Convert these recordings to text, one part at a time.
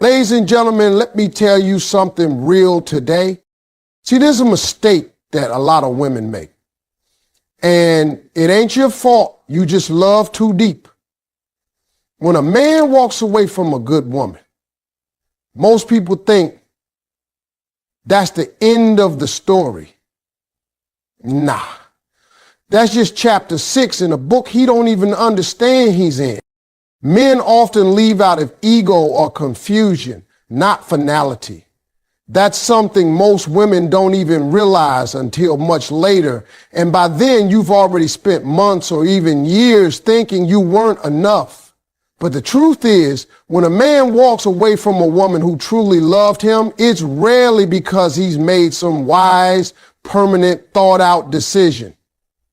Ladies and gentlemen, let me tell you something real today. See, there's a mistake that a lot of women make. And it ain't your fault. You just love too deep. When a man walks away from a good woman, most people think that's the end of the story. Nah, that's just chapter 6 in a book he don't even understand he's in. Men often leave out of ego or confusion, not finality. That's something most women don't even realize until much later. And by then you've already spent months or even years thinking you weren't enough. But the truth is, when a man walks away from a woman who truly loved him, it's rarely because he's made some wise, permanent, thought out decision.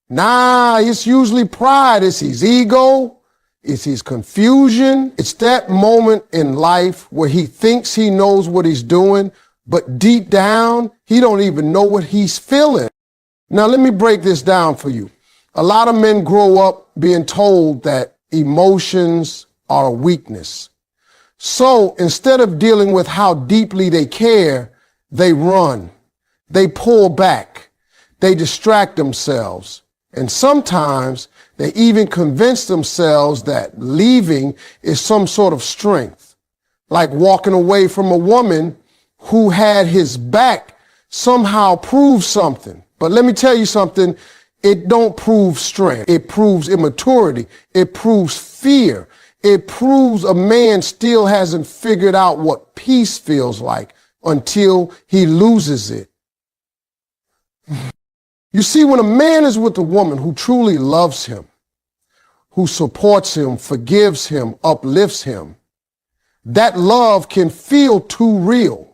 Nah, it's usually pride. It's his ego. It's his confusion. It's that moment in life where he thinks he knows what he's doing, but deep down, he don't even know what he's feeling. Now, let me break this down for you. A lot of men grow up being told that emotions are a weakness. So instead of dealing with how deeply they care, they run, they pull back, they distract themselves. And sometimes they even convince themselves that leaving is some sort of strength, like walking away from a woman who had his back somehow proves something. But let me tell you something, it don't prove strength. It proves immaturity. It proves fear. It proves a man still hasn't figured out what peace feels like until he loses it. You see, when a man is with a woman who truly loves him, who supports him, forgives him, uplifts him, that love can feel too real,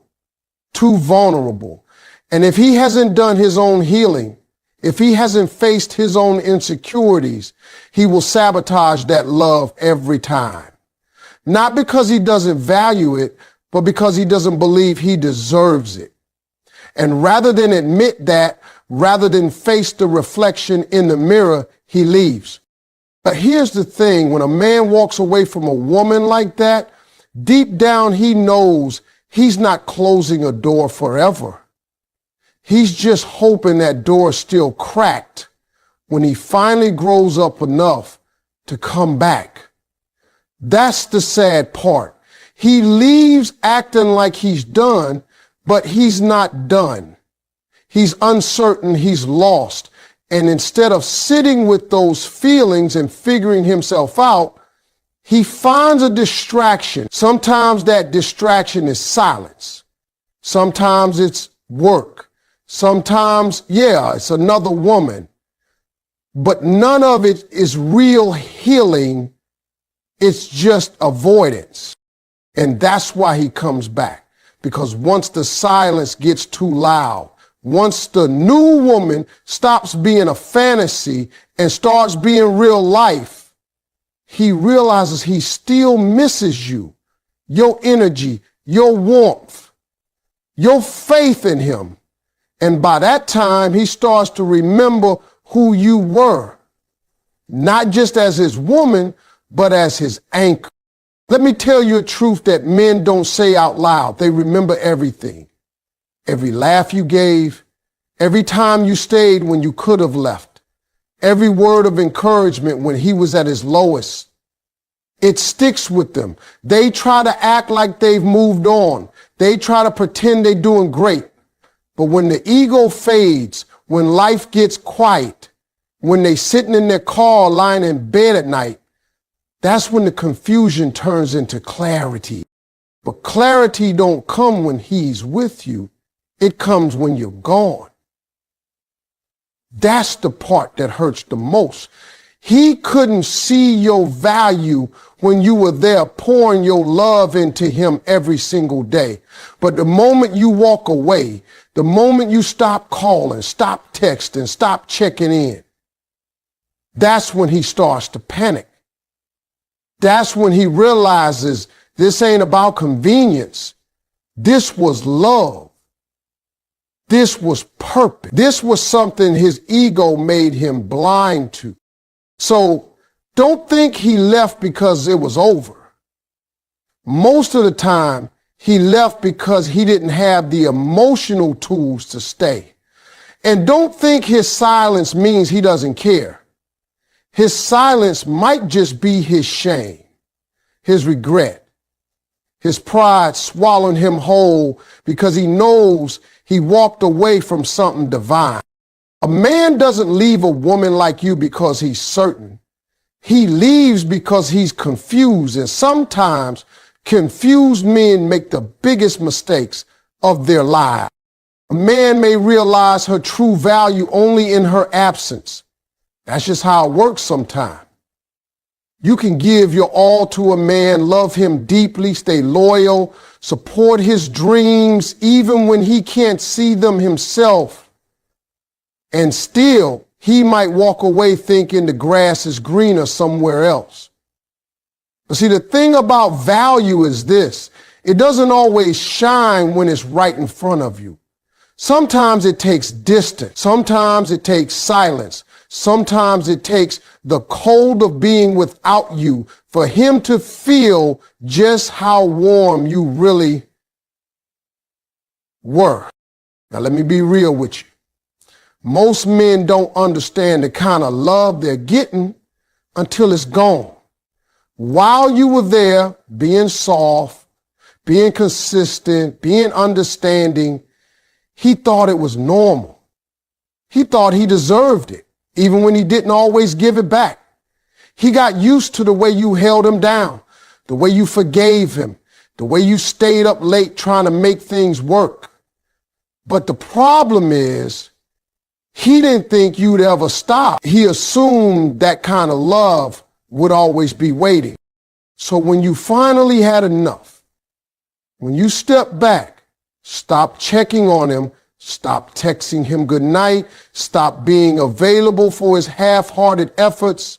too vulnerable. And if he hasn't done his own healing, if he hasn't faced his own insecurities, he will sabotage that love every time. Not because he doesn't value it, but because he doesn't believe he deserves it. And rather than admit that, rather than face the reflection in the mirror, he leaves. But here's the thing, when a man walks away from a woman like that, deep down he knows he's not closing a door forever. He's just hoping that door is still cracked when he finally grows up enough to come back. That's the sad part. He leaves acting like he's done, but he's not done. He's uncertain, he's lost. And instead of sitting with those feelings and figuring himself out, he finds a distraction. Sometimes that distraction is silence. Sometimes it's work. Sometimes, it's another woman. But none of it is real healing. It's just avoidance. And that's why he comes back. Because once the silence gets too loud, once the new woman stops being a fantasy and starts being real life, he realizes he still misses you, your energy, your warmth, your faith in him. And by that time, he starts to remember who you were, not just as his woman, but as his anchor. Let me tell you a truth that men don't say out loud. They remember everything. Every laugh you gave, every time you stayed when you could have left, every word of encouragement when he was at his lowest. It sticks with them. They try to act like they've moved on. They try to pretend they're doing great. But when the ego fades, when life gets quiet, when they sitting in their car lying in bed at night, that's when the confusion turns into clarity. But clarity don't come when he's with you. It comes when you're gone. That's the part that hurts the most. He couldn't see your value when you were there pouring your love into him every single day. But the moment you walk away, the moment you stop calling, stop texting, stop checking in, that's when he starts to panic. That's when he realizes this ain't about convenience. This was love. This was purpose. This was something his ego made him blind to. So don't think he left because it was over. Most of the time, He left because he didn't have the emotional tools to stay. And don't think his silence means he doesn't care. His silence might just be his shame, his regret, his pride swallowing him whole because he knows he walked away from something divine. A man doesn't leave a woman like you because he's certain. He leaves because he's confused, and sometimes confused men make the biggest mistakes of their lives. A man may realize her true value only in her absence. That's just how it works sometimes. You can give your all to a man, love him deeply, stay loyal, support his dreams, even when he can't see them himself. And still, he might walk away thinking the grass is greener somewhere else. But see, the thing about value is this: it doesn't always shine when it's right in front of you. Sometimes it takes distance. Sometimes it takes silence. Sometimes it takes the cold of being without you for him to feel just how warm you really were. Now, let me be real with you. Most men don't understand the kind of love they're getting until it's gone. While you were there, being soft, being consistent, being understanding, he thought it was normal. He thought he deserved it, even when he didn't always give it back. He got used to the way you held him down, the way you forgave him, the way you stayed up late trying to make things work. But the problem is, he didn't think you'd ever stop. He assumed that kind of love would always be waiting. So when you finally had enough, when you stepped back, stop checking on him, stop texting him good night, stop being available for his half-hearted efforts,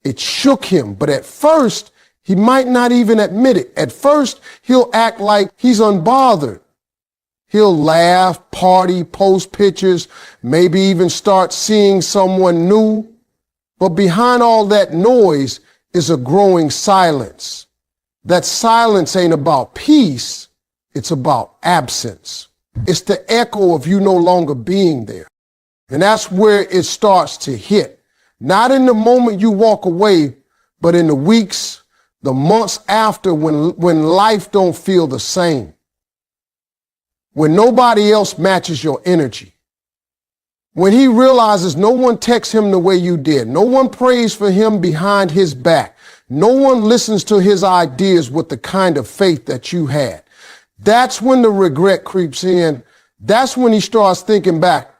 it shook him. But at first, he might not even admit it. At first, he'll act like he's unbothered. He'll laugh, party, post pictures, maybe even start seeing someone new. But behind all that noise is a growing silence. That silence ain't about peace. It's about absence. It's the echo of you no longer being there. And that's where it starts to hit. Not in the moment you walk away, but in the weeks, the months after when life don't feel the same. When nobody else matches your energy. When he realizes no one texts him the way you did. No one prays for him behind his back. No one listens to his ideas with the kind of faith that you had. That's when the regret creeps in. That's when he starts thinking back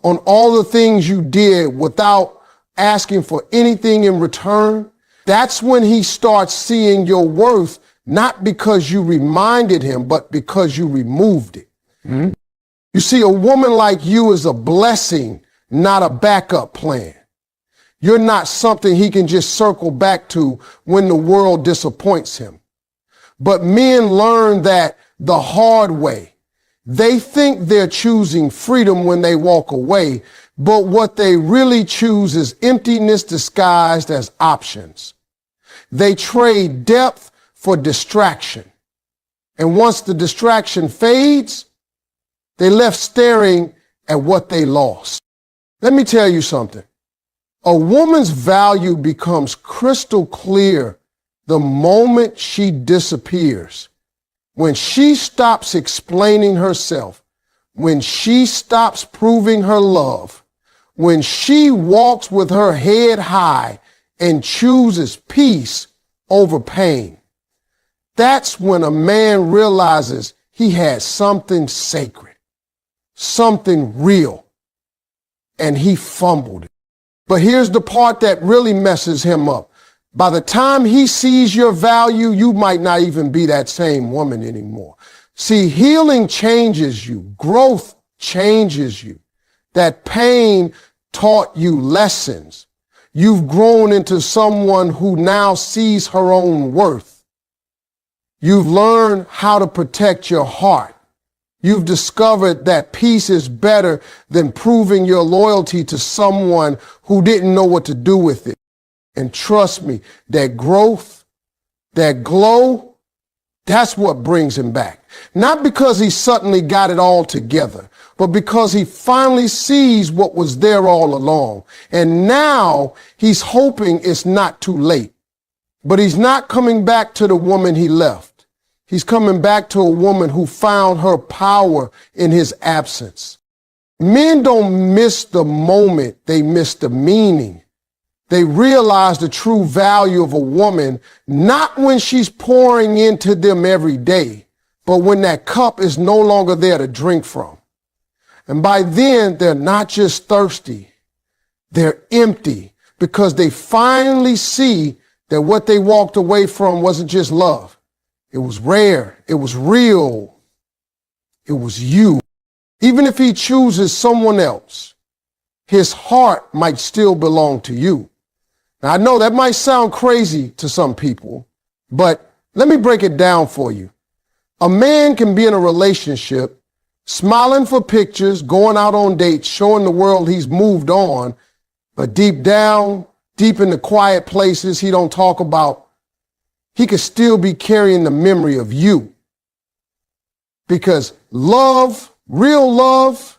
on all the things you did without asking for anything in return. That's when he starts seeing your worth, not because you reminded him, but because you removed it. Mm-hmm. You see, a woman like you is a blessing, not a backup plan. You're not something he can just circle back to when the world disappoints him. But men learn that the hard way. They think they're choosing freedom when they walk away, but what they really choose is emptiness disguised as options. They trade depth for distraction. And once the distraction fades, they left staring at what they lost. Let me tell you something. A woman's value becomes crystal clear the moment she disappears. When she stops explaining herself, when she stops proving her love, when she walks with her head high and chooses peace over pain, that's when a man realizes he has something sacred, something real, and he fumbled it. But here's the part that really messes him up. By the time he sees your value, you might not even be that same woman anymore. See, healing changes you. Growth changes you. That pain taught you lessons. You've grown into someone who now sees her own worth. You've learned how to protect your heart. You've discovered that peace is better than proving your loyalty to someone who didn't know what to do with it. And trust me, that growth, that glow, That's what brings him back. Not because he suddenly got it all together, but because he finally sees what was there all along. And now he's hoping it's not too late. But he's not coming back to the woman he left. He's coming back to a woman who found her power in his absence. Men don't miss the moment, they miss the meaning. They realize the true value of a woman, not when she's pouring into them every day, but when that cup is no longer there to drink from. And by then, they're not just thirsty, they're empty, because they finally see that what they walked away from wasn't just love. It was rare, it was real, it was you. Even if he chooses someone else, his heart might still belong to you. Now, I know that might sound crazy to some people, but let me break it down for you. A man can be in a relationship, smiling for pictures, going out on dates, showing the world he's moved on, but deep down, deep in the quiet places he don't talk about, he could still be carrying the memory of you. Because love, real love,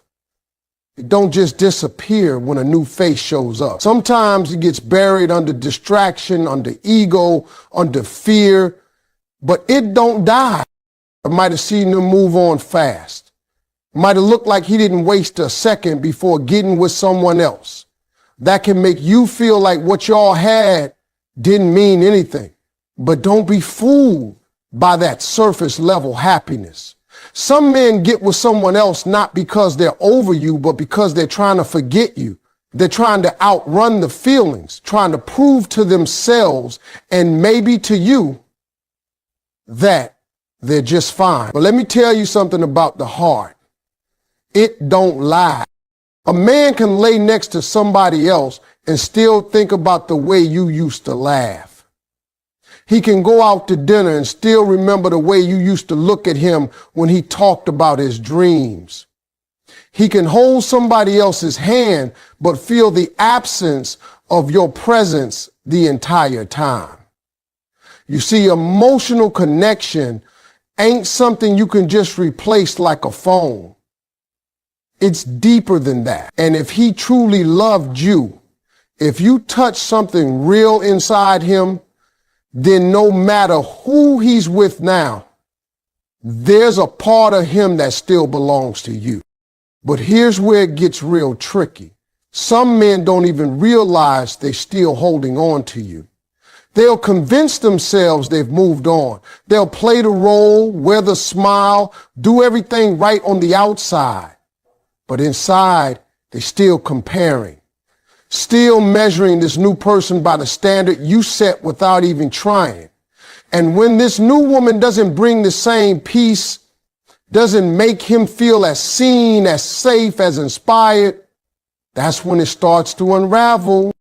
it don't just disappear when a new face shows up. Sometimes it gets buried under distraction, under ego, under fear, but it don't die. I might have seen him move on fast. Might have looked like he didn't waste a second before getting with someone else. That can make you feel like what y'all had didn't mean anything. But don't be fooled by that surface level happiness. Some men get with someone else not because they're over you, but because they're trying to forget you. They're trying to outrun the feelings, trying to prove to themselves and maybe to you that they're just fine. But let me tell you something about the heart. It don't lie. A man can lay next to somebody else and still think about the way you used to laugh. He can go out to dinner and still remember the way you used to look at him when he talked about his dreams. He can hold somebody else's hand, but feel the absence of your presence the entire time. You see, emotional connection ain't something you can just replace like a phone. It's deeper than that. And if he truly loved you, if you touch something real inside him, then no matter who he's with now, there's a part of him that still belongs to you. But here's where it gets real tricky. Some men don't even realize they're still holding on to you. They'll convince themselves they've moved on. They'll play the role, wear the smile, do everything right on the outside. But inside, they're still comparing. Still measuring this new person by the standard you set without even trying. And when this new woman doesn't bring the same peace, doesn't make him feel as seen, as safe, as inspired, that's when it starts to unravel.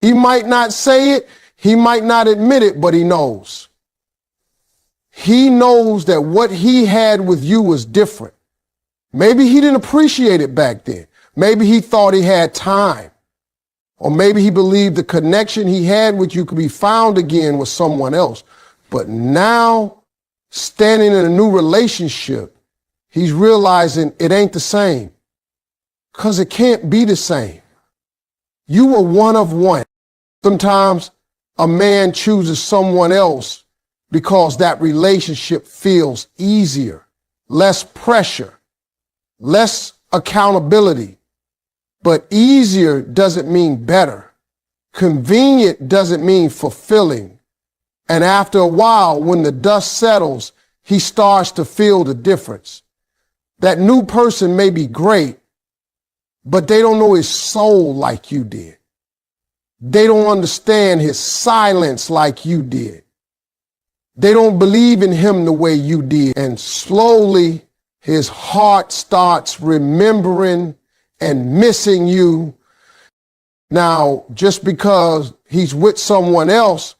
He might not say it, he might not admit it, but he knows. He knows that what he had with you was different. Maybe he didn't appreciate it back then. Maybe he thought he had time. Or maybe he believed the connection he had with you could be found again with someone else. But now, standing in a new relationship, he's realizing it ain't the same. Because it can't be the same. You were one of one. Sometimes a man chooses someone else because that relationship feels easier, less pressure, less accountability. But easier doesn't mean better. Convenient doesn't mean fulfilling. And after a while, when the dust settles, he starts to feel the difference. That new person may be great, but they don't know his soul like you did. They don't understand his silence like you did. They don't believe in him the way you did. And slowly, his heart starts remembering and missing you. Now, just because he's with someone else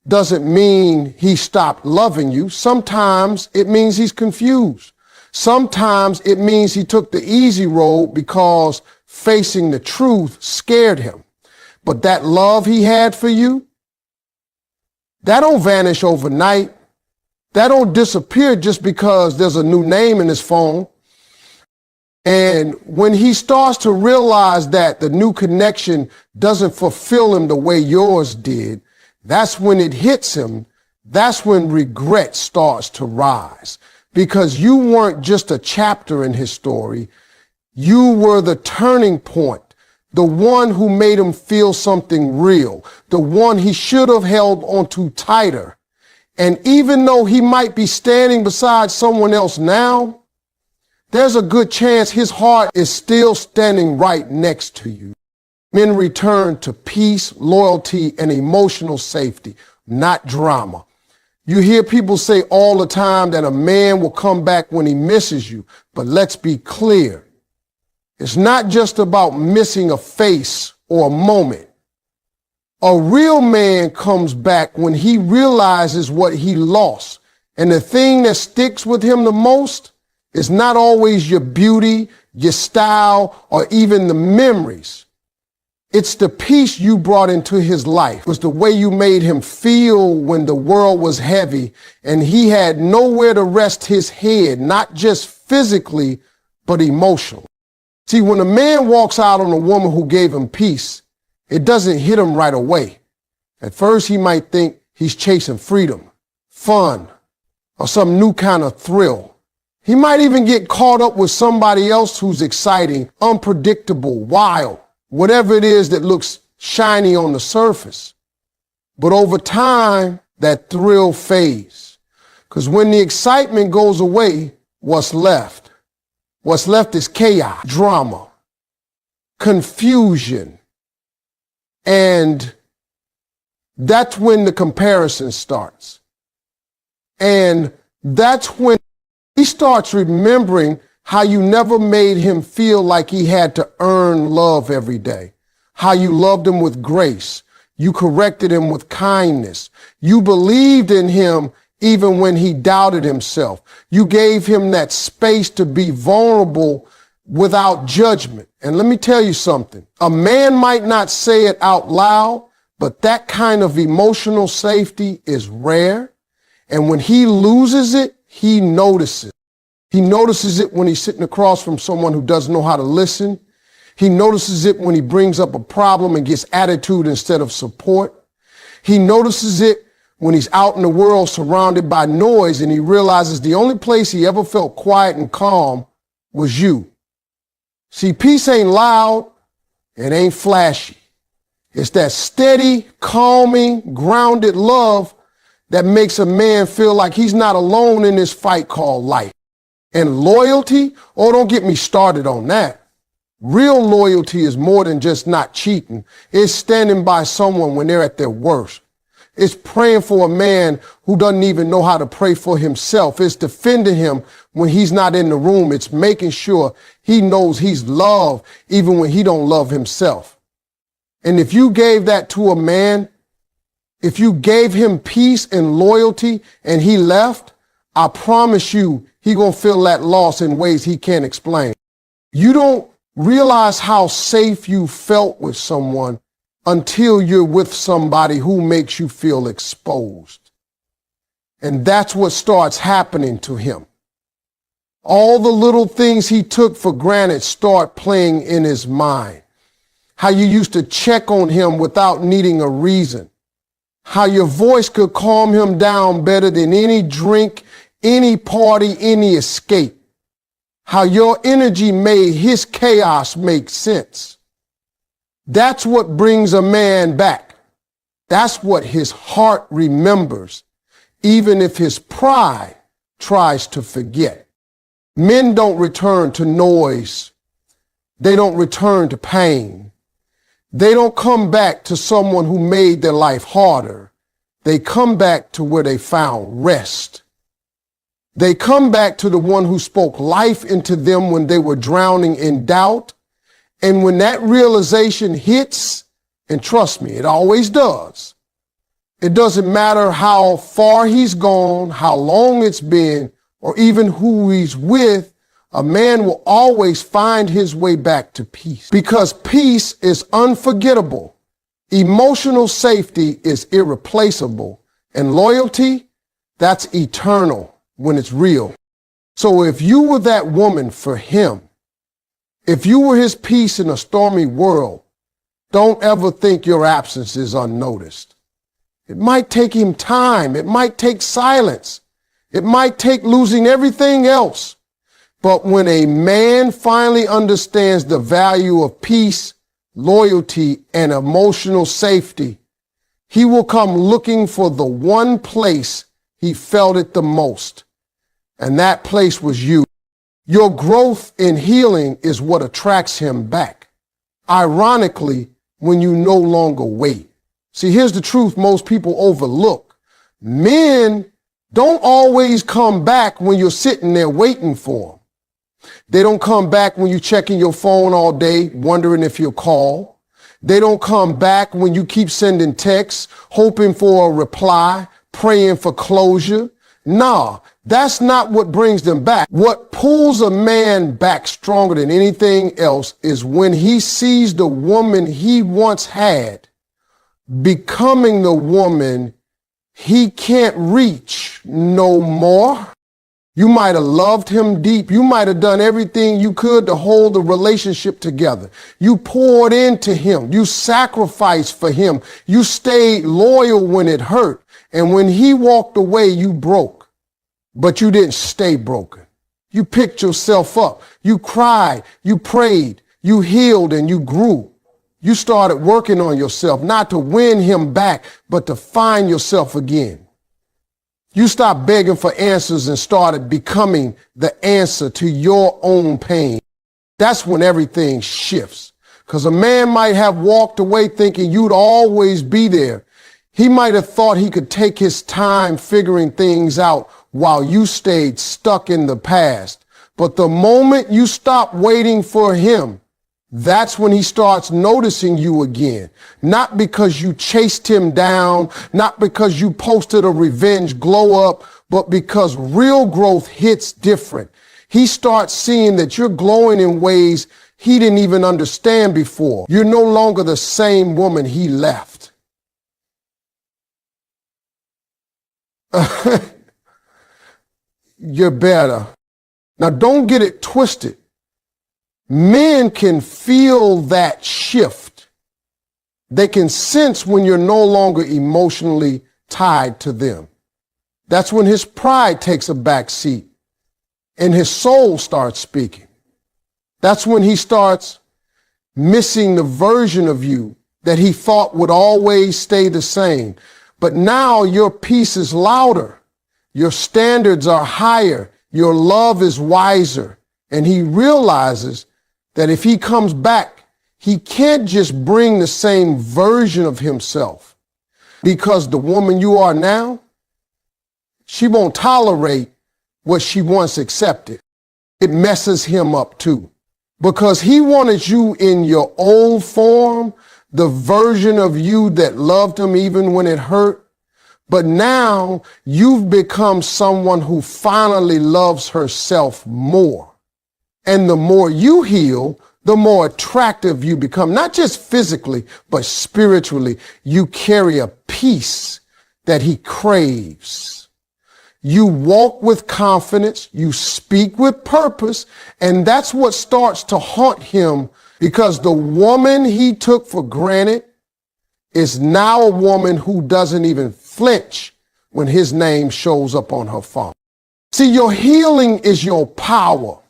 doesn't mean he stopped loving you. Sometimes it means he's confused. Sometimes it means he took the easy road because facing the truth scared him. But that love he had for you, that don't vanish overnight. That don't disappear just because there's a new name in his phone. And when he starts to realize that the new connection doesn't fulfill him the way yours did, that's when it hits him. That's when regret starts to rise, because you weren't just a chapter in his story. You were the turning point, the one who made him feel something real, the one he should have held onto tighter. And even though he might be standing beside someone else now, there's a good chance his heart is still standing right next to you. Men return to peace, loyalty, and emotional safety, not drama. You hear people say all the time that a man will come back when he misses you, but let's be clear. It's not just about missing a face or a moment. A real man comes back when he realizes what he lost. And the thing that sticks with him the most is not always your beauty, your style, or even the memories. It's the peace you brought into his life. It was the way you made him feel when the world was heavy and he had nowhere to rest his head, not just physically, but emotionally. See, when a man walks out on a woman who gave him peace, it doesn't hit him right away. At first, he might think he's chasing freedom, fun, or some new kind of thrill. He might even get caught up with somebody else who's exciting, unpredictable, wild, whatever it is that looks shiny on the surface. But over time, that thrill fades. Because when the excitement goes away, what's left? What's left is chaos, drama, confusion. And that's when the comparison starts. And that's when he starts remembering how you never made him feel like he had to earn love every day, how you loved him with grace, you corrected him with kindness, you believed in him even when he doubted himself, you gave him that space to be vulnerable without judgment. And let me tell you something, a man might not say it out loud, but that kind of emotional safety is rare. And when he loses it, he notices. He notices it when he's sitting across from someone who doesn't know how to listen. He notices it when he brings up a problem and gets attitude instead of support. He notices it when he's out in the world surrounded by noise and he realizes the only place he ever felt quiet and calm was you. See, peace ain't loud, it ain't flashy. It's that steady, calming, grounded love that makes a man feel like he's not alone in this fight called life. And loyalty, oh, don't get me started on that. Real loyalty is more than just not cheating. It's standing by someone when they're at their worst. It's praying for a man who doesn't even know how to pray for himself. It's defending him when he's not in the room. It's making sure he knows he's loved even when he don't love himself. And if you gave that to a man, if you gave him peace and loyalty and he left, I promise you he gonna feel that loss in ways he can't explain. You don't realize how safe you felt with someone until you're with somebody who makes you feel exposed. And that's what starts happening to him. All the little things he took for granted start playing in his mind. How you used to check on him without needing a reason. How your voice could calm him down better than any drink, any party, any escape. How your energy made his chaos make sense. That's what brings a man back. That's what his heart remembers, even if his pride tries to forget. Men don't return to noise. They don't return to pain. They don't come back to someone who made their life harder. They come back to where they found rest. They come back to the one who spoke life into them when they were drowning in doubt. And when that realization hits, and trust me, it always does, it doesn't matter how far he's gone, how long it's been, or even who he's with, a man will always find his way back to peace. Because peace is unforgettable, emotional safety is irreplaceable, and loyalty, That's eternal when it's real. So if you were that woman for him, if you were his peace in a stormy world, don't ever think your absence is unnoticed. It might take him time. It might take silence. It might take losing everything else. But when a man finally understands the value of peace, loyalty, and emotional safety, he will come looking for the one place he felt it the most. And that place was you. Your growth in healing is what attracts him back. Ironically, when you no longer wait. See, here's the truth most people overlook. Men don't always come back when you're sitting there waiting for them. They don't come back when you're checking your phone all day, wondering if you'll call. They don't come back when you keep sending texts, hoping for a reply, praying for closure. Nah, that's not what brings them back. What pulls a man back stronger than anything else is when he sees the woman he once had becoming the woman he can't reach no more. You might have loved him deep. You might have done everything you could to hold the relationship together. You poured into him. You sacrificed for him. You stayed loyal when it hurt. And when he walked away, you broke. But you didn't stay broken. You picked yourself up. You cried. You prayed. You healed and you grew. You started working on yourself, not to win him back, but to find yourself again. You stopped begging for answers and started becoming the answer to your own pain. That's when everything shifts. Because a man might have walked away thinking you'd always be there. He might have thought he could take his time figuring things out while you stayed stuck in the past. But the moment you stop waiting for him, that's when he starts noticing you again. Not because you chased him down, not because you posted a revenge glow up, but because real growth hits different. He starts seeing that you're glowing in ways he didn't even understand before. You're no longer the same woman he left. You're better. Now don't get it twisted. Men can feel that shift. They can sense when you're no longer emotionally tied to them. That's when his pride takes a back seat and his soul starts speaking. That's when he starts missing the version of you that he thought would always stay the same. But now your peace is louder. Your standards are higher. Your love is wiser. And he realizes that if he comes back, he can't just bring the same version of himself, because the woman you are now, she won't tolerate what she once accepted. It messes him up too, because he wanted you in your old form, the version of you that loved him even when it hurt. But now you've become someone who finally loves herself more. And the more you heal, the more attractive you become, not just physically, but spiritually. You carry a peace that he craves. You walk with confidence, you speak with purpose, and that's what starts to haunt him, because the woman he took for granted is now a woman who doesn't even flinch when his name shows up on her phone. See, your healing is your power.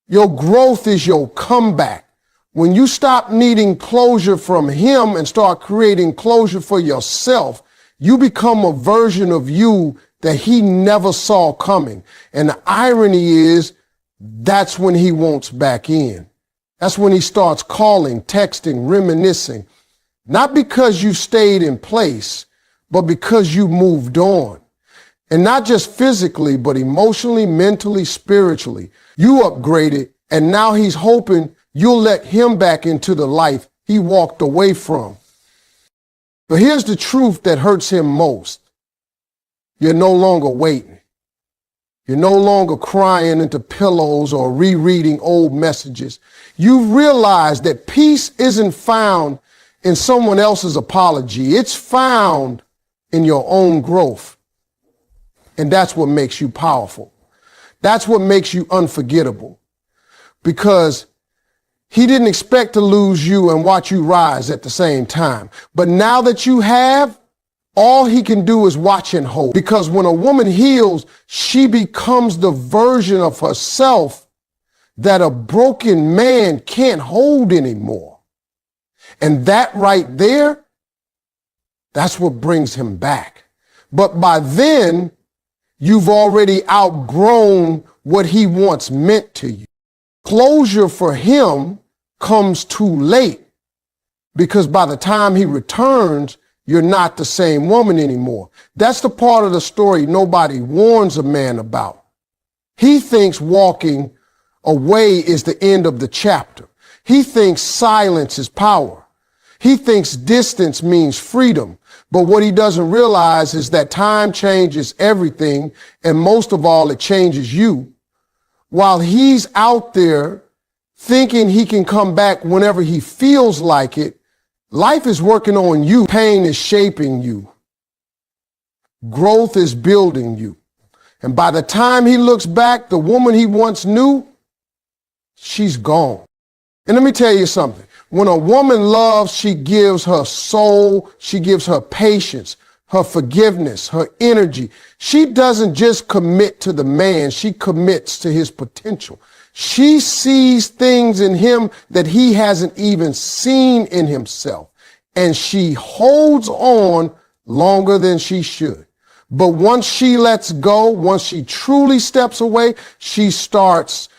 Your growth is your comeback. When you stop needing closure from him and start creating closure for yourself, you become a version of you that he never saw coming. And the irony is, that's when he wants back in. That's when he starts calling, texting, reminiscing. Not because you stayed in place, but because you moved on. And not just physically, but emotionally, mentally, spiritually. You upgraded, and now he's hoping you'll let him back into the life he walked away from. But here's the truth that hurts him most. You're no longer waiting. You're no longer crying into pillows or rereading old messages. You've realized that peace isn't found in someone else's apology. It's found in your own growth. And that's what makes you powerful. That's what makes you unforgettable. Because he didn't expect to lose you and watch you rise at the same time. But now that you have, all he can do is watch and hope. Because when a woman heals, she becomes the version of herself that a broken man can't hold anymore. And that right there, that's what brings him back. But by then, you've already outgrown what he once meant to you. Closure for him comes too late, because by the time he returns, you're not the same woman anymore. That's the part of the story nobody warns a man about. He thinks walking away is the end of the chapter. He thinks silence is power. He thinks distance means freedom. But what he doesn't realize is that time changes everything, and most of all, it changes you. While he's out there thinking he can come back whenever he feels like it, life is working on you. Pain is shaping you. Growth is building you. And by the time he looks back, the woman he once knew, she's gone. And let me tell you something. When a woman loves, she gives her soul, she gives her patience, her forgiveness, her energy. She doesn't just commit to the man, she commits to his potential. She sees things in him that he hasn't even seen in himself. And she holds on longer than she should. But once she lets go, once she truly steps away, she starts